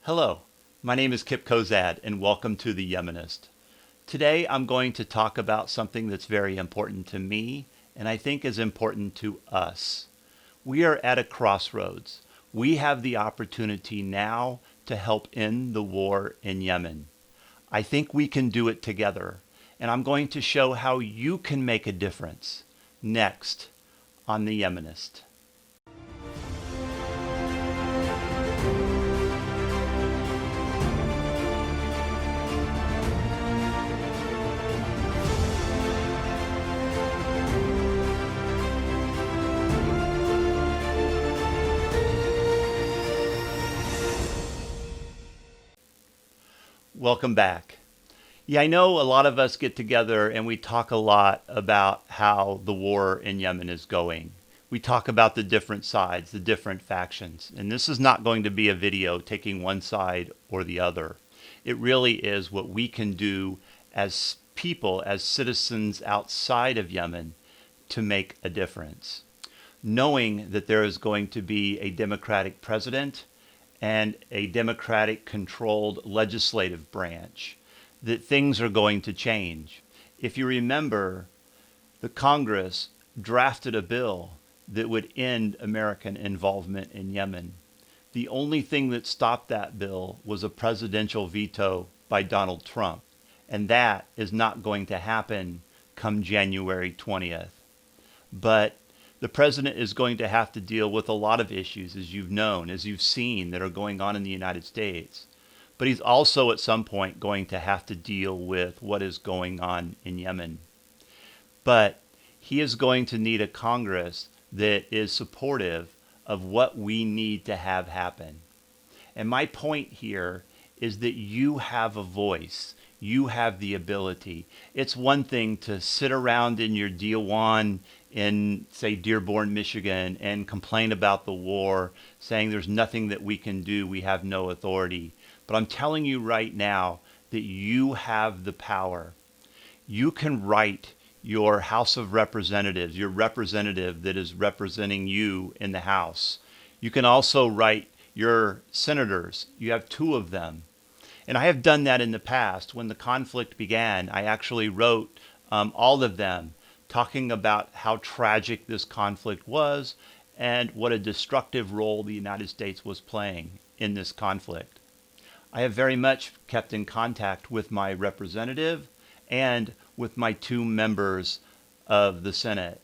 Hello, my name is Kip Kozad and welcome to The Yemenist. Today I'm going to talk about something that's very important to me and I think is important to us. We are at a crossroads. We have the opportunity now to help end the war in Yemen. I think we can do it together, and I'm going to show how you can make a difference next on The Yemenist. Welcome back. Yeah, I know a lot of us get together and we talk a lot about how the war in Yemen is going. We talk about the different sides, the different factions. And this is not going to be a video taking one side or the other. It really is what we can do as people, as citizens outside of Yemen to make a difference. Knowing that there is going to be a Democratic president and a Democratic controlled legislative branch, that things are going to change. If you remember, the Congress drafted a bill that would end American involvement in Yemen. The only thing that stopped that bill was a presidential veto by Donald Trump, and that is not going to happen come January 20th. But the president is going to have to deal with a lot of issues, as you've known, as you've seen, that are going on in the United States. But he's also at some point going to have to deal with what is going on in Yemen. But he is going to need a Congress that is supportive of what we need to have happen. And my point here is that you have a voice. You have the ability. It's one thing to sit around in your Diwan in, say, Dearborn, Michigan, and complain about the war, saying there's nothing that we can do, we have no authority. But I'm telling you right now that you have the power. You can write your House of Representatives, your representative that is representing you in the House. You can also write your senators. You have two of them. And I have done that in the past. When the conflict began, I actually wrote all of them, talking about how tragic this conflict was and what a destructive role the United States was playing in this conflict. I have very much kept in contact with my representative and with my two members of the Senate.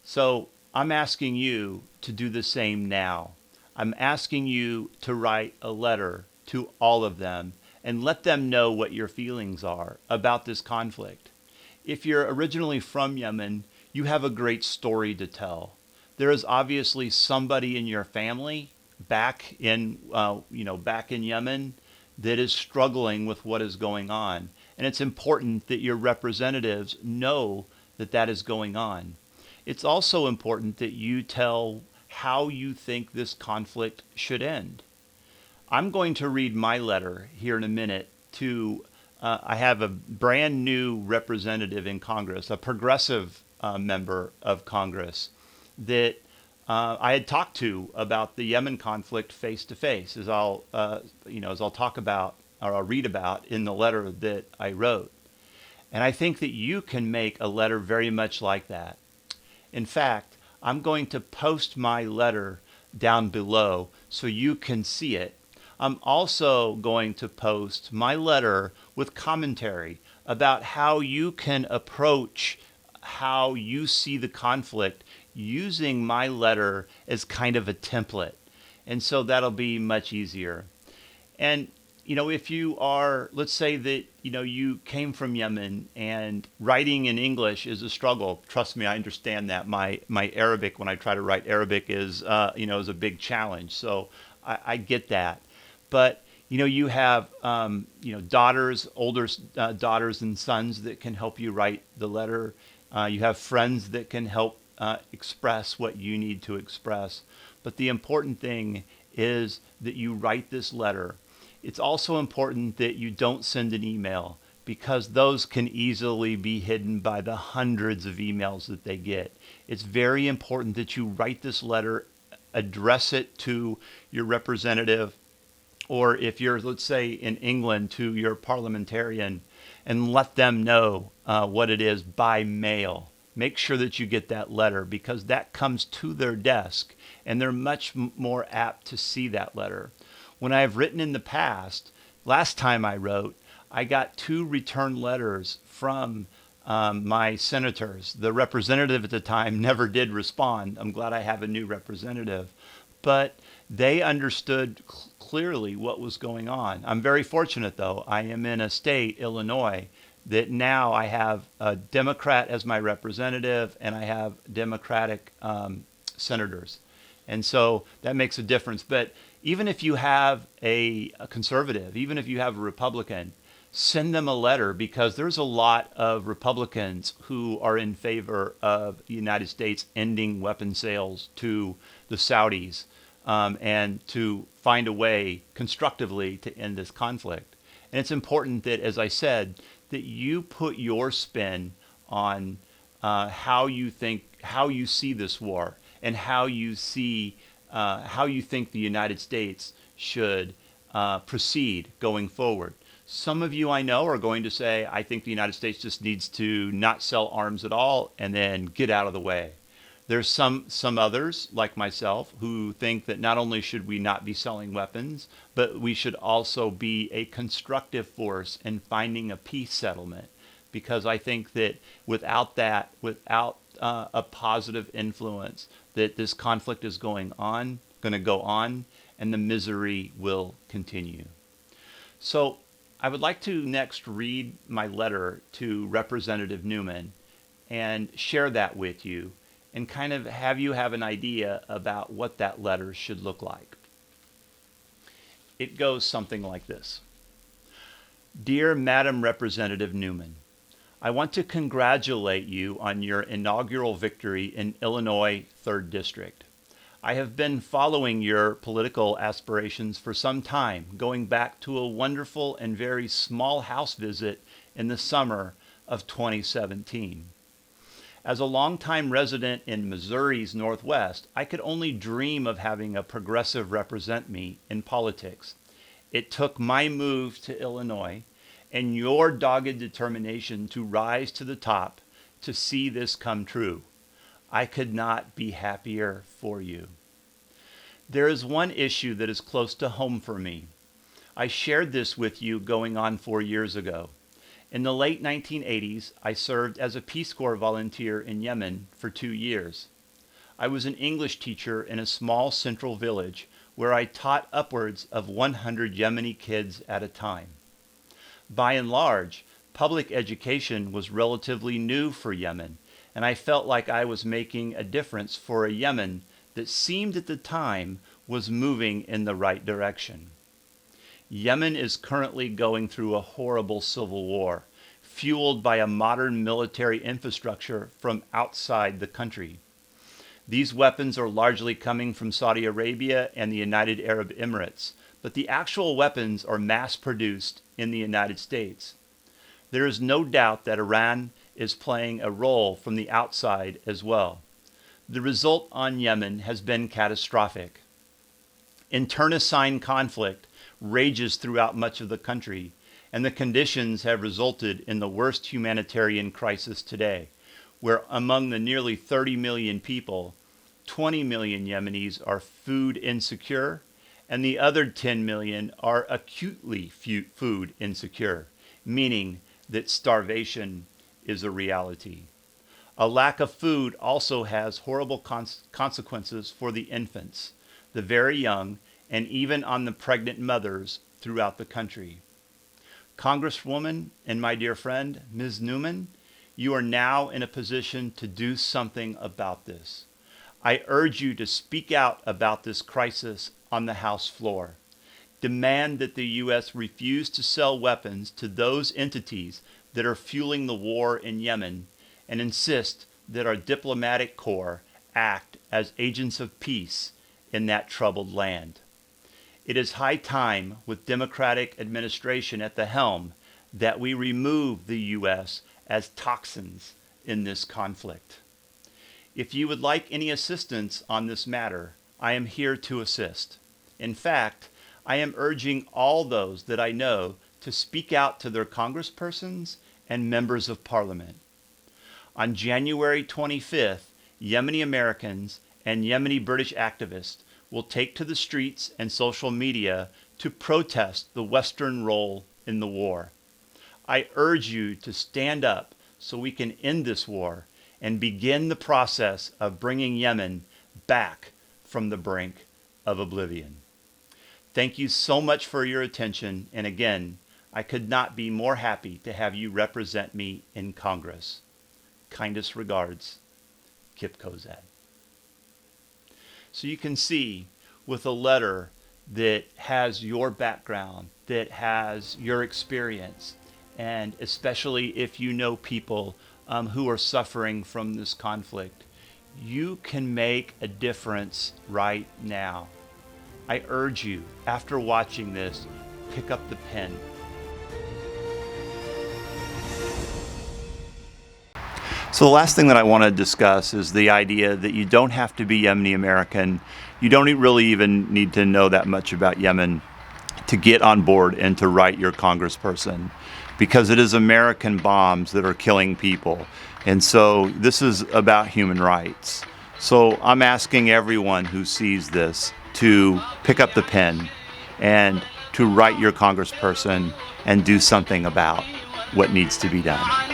So I'm asking you to do the same now. I'm asking you to write a letter to all of them and let them know what your feelings are about this conflict. If you're originally from Yemen, you have a great story to tell. There is obviously somebody in your family back in Yemen that is struggling with what is going on. And it's important that your representatives know that that is going on. It's also important that you tell how you think this conflict should end. I'm going to read my letter here in a minute to, I have a brand new representative in Congress, a progressive member of Congress that I had talked to about the Yemen conflict face to face, as I'll talk about or I'll read about in the letter that I wrote. And I think that you can make a letter very much like that. In fact, I'm going to post my letter down below so you can see it. I'm also going to post my letter with commentary about how you can approach how you see the conflict using my letter as kind of a template. And so that'll be much easier. And, if you are, let's say that, you came from Yemen and writing in English is a struggle. Trust me, I understand that. My Arabic, when I try to write Arabic is a big challenge. So I get that. But you have daughters, older daughters and sons that can help you write the letter. You have friends that can help express what you need to express. But the important thing is that you write this letter. It's also important that you don't send an email because those can easily be hidden by the hundreds of emails that they get. It's very important that you write this letter, address it to your representative, Or if you're, let's say, in England, to your parliamentarian, and let them know what it is by mail. Make sure that you get that letter, because that comes to their desk and they're much more apt to see that letter. When I have written in the past, last time I wrote, I got 2 return letters from my senators. The representative at the time never did respond. I'm glad I have a new representative. But they understood clearly what was going on. I'm very fortunate, though. I am in a state, Illinois, that now I have a Democrat as my representative, and I have Democratic senators. And so that makes a difference. But even if you have a conservative, even if you have a Republican, send them a letter, because there's a lot of Republicans who are in favor of the United States ending weapon sales to the Saudis, and to find a way constructively to end this conflict. And it's important that, as I said, that you put your spin on how you think, how you see this war, and how you see, how you think the United States should proceed going forward. Some of you I know are going to say, I think the United States just needs to not sell arms at all and then get out of the way. There's some others, like myself, who think that not only should we not be selling weapons, but we should also be a constructive force in finding a peace settlement. Because I think that without that, without a positive influence, that this conflict is going to go on, and the misery will continue. So I would like to next read my letter to Representative Newman and share that with you, and kind of have you have an idea about what that letter should look like. It goes something like this. Dear Madam Representative Newman, I want to congratulate you on your inaugural victory in Illinois 3rd District. I have been following your political aspirations for some time, going back to a wonderful and very small house visit in the summer of 2017. As a longtime resident in Missouri's Northwest, I could only dream of having a progressive represent me in politics. It took my move to Illinois and your dogged determination to rise to the top to see this come true. I could not be happier for you. There is one issue that is close to home for me. I shared this with you going on 4 years ago. In the late 1980s, I served as a Peace Corps volunteer in Yemen for 2 years. I was an English teacher in a small central village where I taught upwards of 100 Yemeni kids at a time. By and large, public education was relatively new for Yemen, and I felt like I was making a difference for a Yemen that seemed at the time was moving in the right direction. Yemen is currently going through a horrible civil war, fueled by a modern military infrastructure from outside the country. These weapons are largely coming from Saudi Arabia and the United Arab Emirates, but the actual weapons are mass-produced in the United States. There is no doubt that Iran is playing a role from the outside as well. The result on Yemen has been catastrophic. Internecine conflict rages throughout much of the country, and the conditions have resulted in the worst humanitarian crisis today, where among the nearly 30 million people, 20 million Yemenis are food insecure, and the other 10 million are acutely food insecure, meaning that starvation is a reality. A lack of food also has horrible consequences for the infants, the very young, and even on the pregnant mothers throughout the country. Congresswoman and my dear friend, Ms. Newman, you are now in a position to do something about this. I urge you to speak out about this crisis on the House floor. Demand that the U.S. refuse to sell weapons to those entities that are fueling the war in Yemen, and insist that our diplomatic corps act as agents of peace in that troubled land. It is high time, with Democratic administration at the helm, that we remove the U.S. as toxins in this conflict. If you would like any assistance on this matter, I am here to assist. In fact, I am urging all those that I know to speak out to their congresspersons and members of parliament. On January 25th, Yemeni-Americans and Yemeni British activists will take to the streets and social media to protest the Western role in the war. I urge you to stand up so we can end this war and begin the process of bringing Yemen back from the brink of oblivion. Thank you so much for your attention, and again, I could not be more happy to have you represent me in Congress. Kindest regards, Kip Kozad. So you can see with a letter that has your background, that has your experience, and especially if you know people who are suffering from this conflict, you can make a difference right now. I urge you, after watching this, pick up the pen. So the last thing that I want to discuss is the idea that you don't have to be Yemeni-American. You don't really even need to know that much about Yemen to get on board and to write your congressperson, because it is American bombs that are killing people. And so this is about human rights. So I'm asking everyone who sees this to pick up the pen and to write your congressperson and do something about what needs to be done.